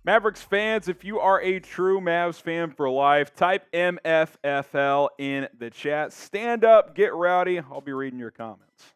Mavericks fans, if you are a true Mavs fan for life, type MFFL in the chat. Stand up, get rowdy. I'll be reading your comments.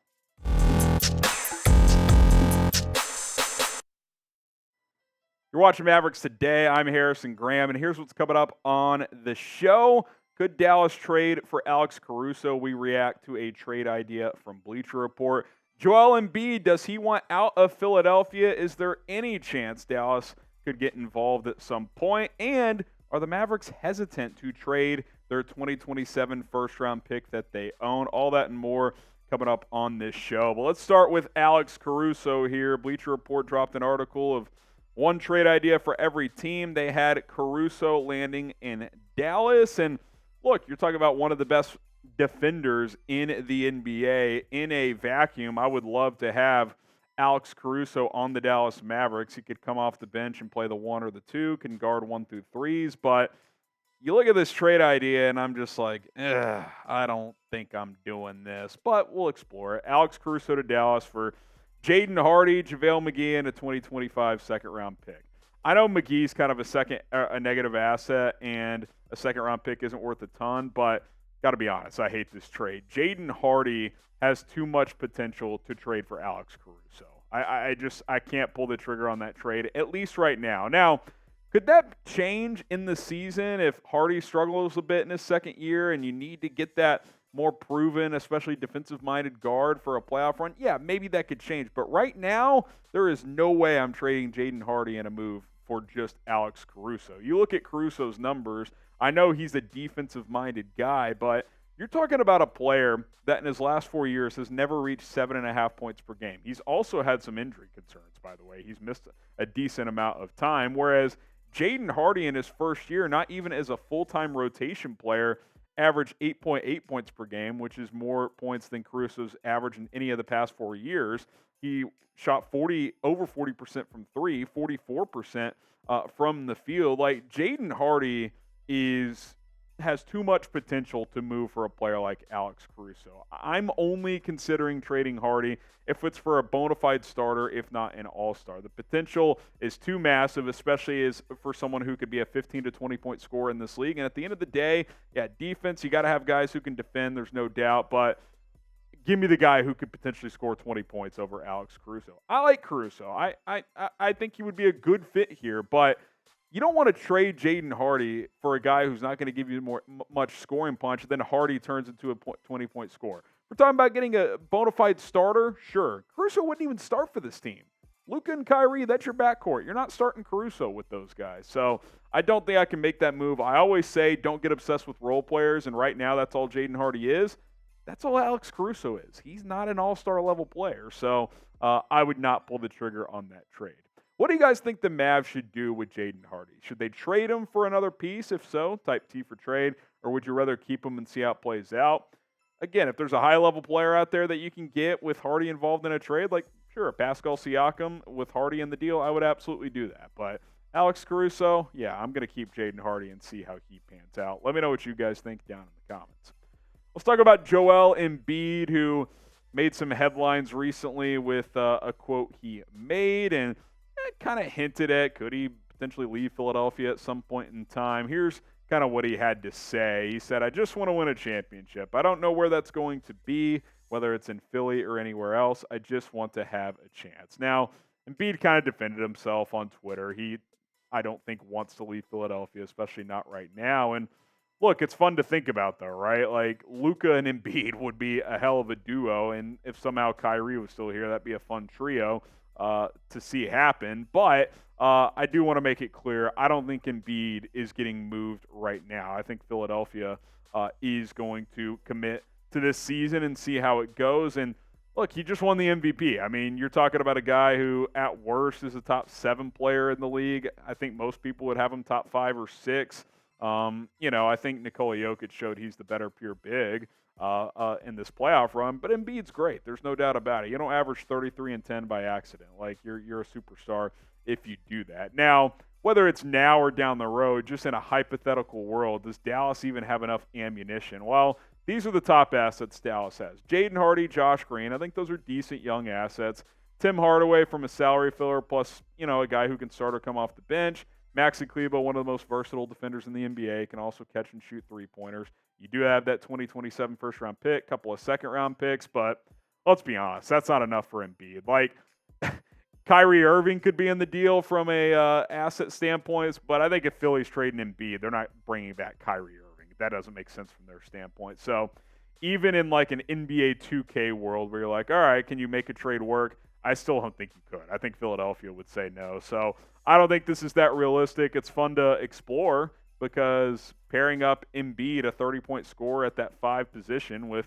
You're watching Mavericks Today. I'm Harrison Graham, and here's what's coming up on the show. Could Dallas trade for Alex Caruso? We react to a trade idea from Bleacher Report. Joel Embiid, does he want out of Philadelphia? Is there any chance Dallas could get involved at some point? And are the Mavericks hesitant to trade their 2027 first-round pick that they own? All that and more coming up on this show. But let's start with Alex Caruso here. Bleacher Report dropped an article of one trade idea for every team. They had Caruso landing in Dallas. And look, you're talking about one of the best defenders in the NBA in a vacuum. I would love to have Alex Caruso on the Dallas Mavericks. He could come off the bench and play the 1 or the 2, can guard 1 through 3s. But you look at this trade idea, and I'm just like, I don't think I'm doing this. But we'll explore it. Alex Caruso to Dallas for Jaden Hardy, JaVale McGee, and a 2025 second-round pick. I know McGee's kind of a negative asset, and a second-round pick isn't worth a ton, but got to be honest, I hate this trade. Jaden Hardy has too much potential to trade for Alex Caruso. I can't pull the trigger on that trade, at least right now. Now, could that change in the season if Hardy struggles a bit in his second year and you need to get that more proven, especially defensive-minded guard for a playoff run? Yeah, maybe that could change. But right now, there is no way I'm trading Jaden Hardy in a move for just Alex Caruso. You look at Caruso's numbers, I know he's a defensive-minded guy, but you're talking about a player that in his last 4 years has never reached 7.5 points per game. He's also had some injury concerns, by the way. He's missed a decent amount of time, whereas Jaden Hardy in his first year, not even as a full-time rotation player, averaged 8.8 points per game, which is more points than Caruso's average in any of the past 4 years. He shot over 40% from three, 44% from the field. Like, Jaden Hardy has too much potential to move for a player like Alex Caruso. I'm only considering trading Hardy if it's for a bona fide starter, if not an all-star. The potential is too massive, especially as for someone who could be a 15 to 20-point scorer in this league. And at the end of the day, yeah, defense, you got to have guys who can defend, there's no doubt. But give me the guy who could potentially score 20 points over Alex Caruso. I like Caruso. I think he would be a good fit here, but you don't want to trade Jaden Hardy for a guy who's not going to give you much scoring punch, then Hardy turns into a 20-point scorer. We're talking about getting a bona fide starter? Sure. Caruso wouldn't even start for this team. Luka and Kyrie, that's your backcourt. You're not starting Caruso with those guys. So I don't think I can make that move. I always say don't get obsessed with role players, and right now that's all Jaden Hardy is. That's all Alex Caruso is. He's not an all-star level player. So I would not pull the trigger on that trade. What do you guys think the Mavs should do with Jaden Hardy? Should they trade him for another piece? If so, type T for trade. Or would you rather keep him and see how it plays out? Again, if there's a high-level player out there that you can get with Hardy involved in a trade, like, sure, Pascal Siakam with Hardy in the deal, I would absolutely do that. But Alex Caruso, yeah, I'm going to keep Jaden Hardy and see how he pans out. Let me know what you guys think down in the comments. Let's talk about Joel Embiid, who made some headlines recently with a quote he made, and kind of hinted at could he potentially leave Philadelphia at some point in time. Here's kind of what he had to say. He said, "I just want to win a championship. I don't know where that's going to be, whether it's in Philly or anywhere else. I just want to have a chance." Now, Embiid kind of defended himself on Twitter. I don't think, wants to leave Philadelphia, especially not right now. And look, it's fun to think about, though, right? Like, Luka and Embiid would be a hell of a duo, and if somehow Kyrie was still here, that'd be a fun trio to see happen. But I do want to make it clear, I don't think Embiid is getting moved right now. I think Philadelphia is going to commit to this season and see how it goes. And look, he just won the MVP. I mean, you're talking about a guy who, at worst, is a top 7 player in the league. I think most people would have him top 5 or 6. I think Nikola Jokic showed he's the better pure big in this playoff run, but Embiid's great. There's no doubt about it. You don't average 33 and 10 by accident. Like, you're a superstar if you do that. Now, whether it's now or down the road, just in a hypothetical world, does Dallas even have enough ammunition? Well, these are the top assets Dallas has. Jaden Hardy, Josh Green. I think those are decent young assets. Tim Hardaway from a salary filler plus, a guy who can start or come off the bench. Maxi Kleber, one of the most versatile defenders in the NBA, can also catch and shoot three-pointers. You do have that 2027 first-round pick, couple of second-round picks, but let's be honest, that's not enough for Embiid. Like, Kyrie Irving could be in the deal from a asset standpoint, but I think if Philly's trading Embiid, they're not bringing back Kyrie Irving. That doesn't make sense from their standpoint. So even in like an NBA 2K world where you're like, all right, can you make a trade work? I still don't think you could. I think Philadelphia would say no. So I don't think this is that realistic. It's fun to explore because pairing up Embiid, a 30-point scorer at that 5 position with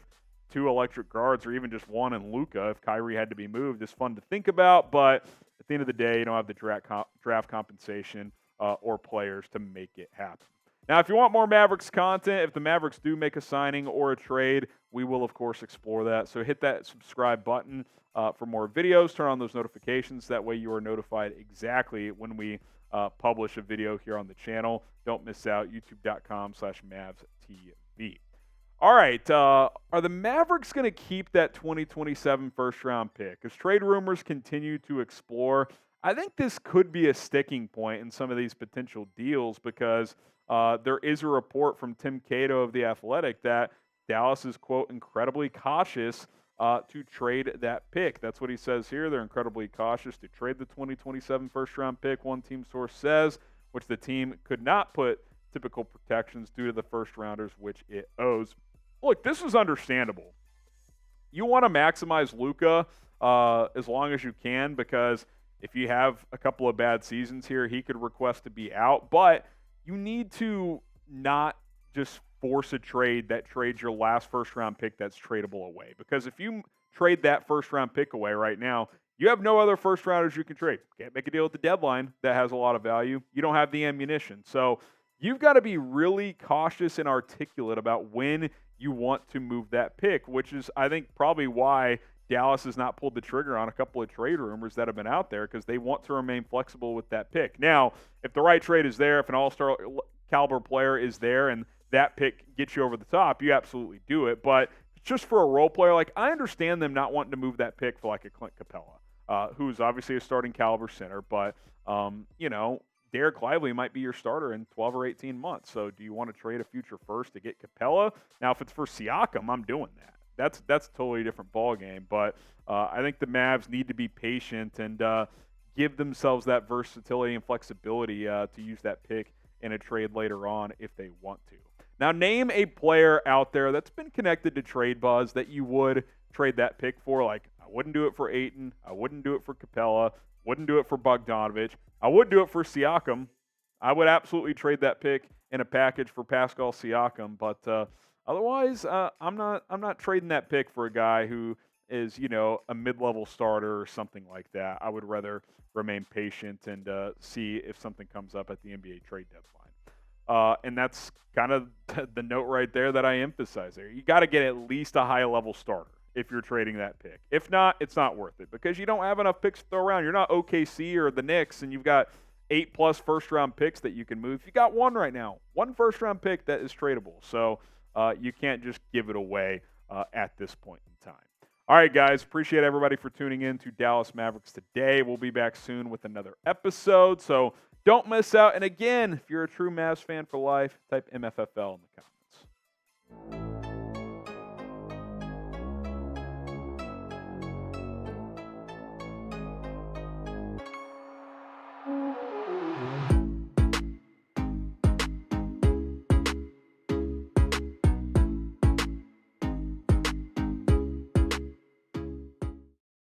2 electric guards or even just one and Luka, if Kyrie had to be moved, is fun to think about. But at the end of the day, you don't have the draft compensation or players to make it happen. Now, if you want more Mavericks content, if the Mavericks do make a signing or a trade, we will, of course, explore that. So hit that subscribe button for more videos. Turn on those notifications. That way you are notified exactly when we publish a video here on the channel. Don't miss out. YouTube.com/MavsTV. All right. Are the Mavericks going to keep that 2027 first-round pick? As trade rumors continue to explore, I think this could be a sticking point in some of these potential deals because there is a report from Tim Cato of The Athletic that Dallas is, quote, incredibly cautious to trade that pick. That's what he says here. They're incredibly cautious to trade the 2027 first-round pick, one team source says, which the team could not put typical protections due to the first-rounders, which it owes. Look, this is understandable. You want to maximize Luka as long as you can because if you have a couple of bad seasons here, he could request to be out. But you need to not just force a trade that trades your last first-round pick that's tradable away. Because if you trade that first-round pick away right now, you have no other first-rounders you can trade. Can't make a deal at the deadline that has a lot of value. You don't have the ammunition. So you've got to be really cautious and articulate about when you want to move that pick, which is, I think, probably why Dallas has not pulled the trigger on a couple of trade rumors that have been out there because they want to remain flexible with that pick. Now, if the right trade is there, if an all-star caliber player is there and that pick gets you over the top, you absolutely do it. But just for a role player, like I understand them not wanting to move that pick for like a Clint Capella, who's obviously a starting caliber center, but Derek Lively might be your starter in 12 or 18 months. So do you want to trade a future first to get Capella? Now, if it's for Siakam, I'm doing that. That's a totally different ballgame. But I think the Mavs need to be patient and give themselves that versatility and flexibility to use that pick in a trade later on if they want to. Now, name a player out there that's been connected to trade buzz that you would trade that pick for. Like, I wouldn't do it for Ayton. I wouldn't do it for Capella. Wouldn't do it for Bogdanovich. I would do it for Siakam. I would absolutely trade that pick in a package for Pascal Siakam. But otherwise, I'm not trading that pick for a guy who is, a mid-level starter or something like that. I would rather remain patient and see if something comes up at the NBA trade deadline. And that's kind of the note right there that I emphasize there. You got to get at least a high-level starter if you're trading that pick. If not, it's not worth it because you don't have enough picks to throw around. You're not OKC or the Knicks, and you've got 8+ first-round picks that you can move. You got one right now, one first-round pick that is tradable. So you can't just give it away at this point in time. All right, guys, appreciate everybody for tuning in to Dallas Mavericks Today. We'll be back soon with another episode, so don't miss out. And again, if you're a true Mavs fan for life, type MFFL in the comments.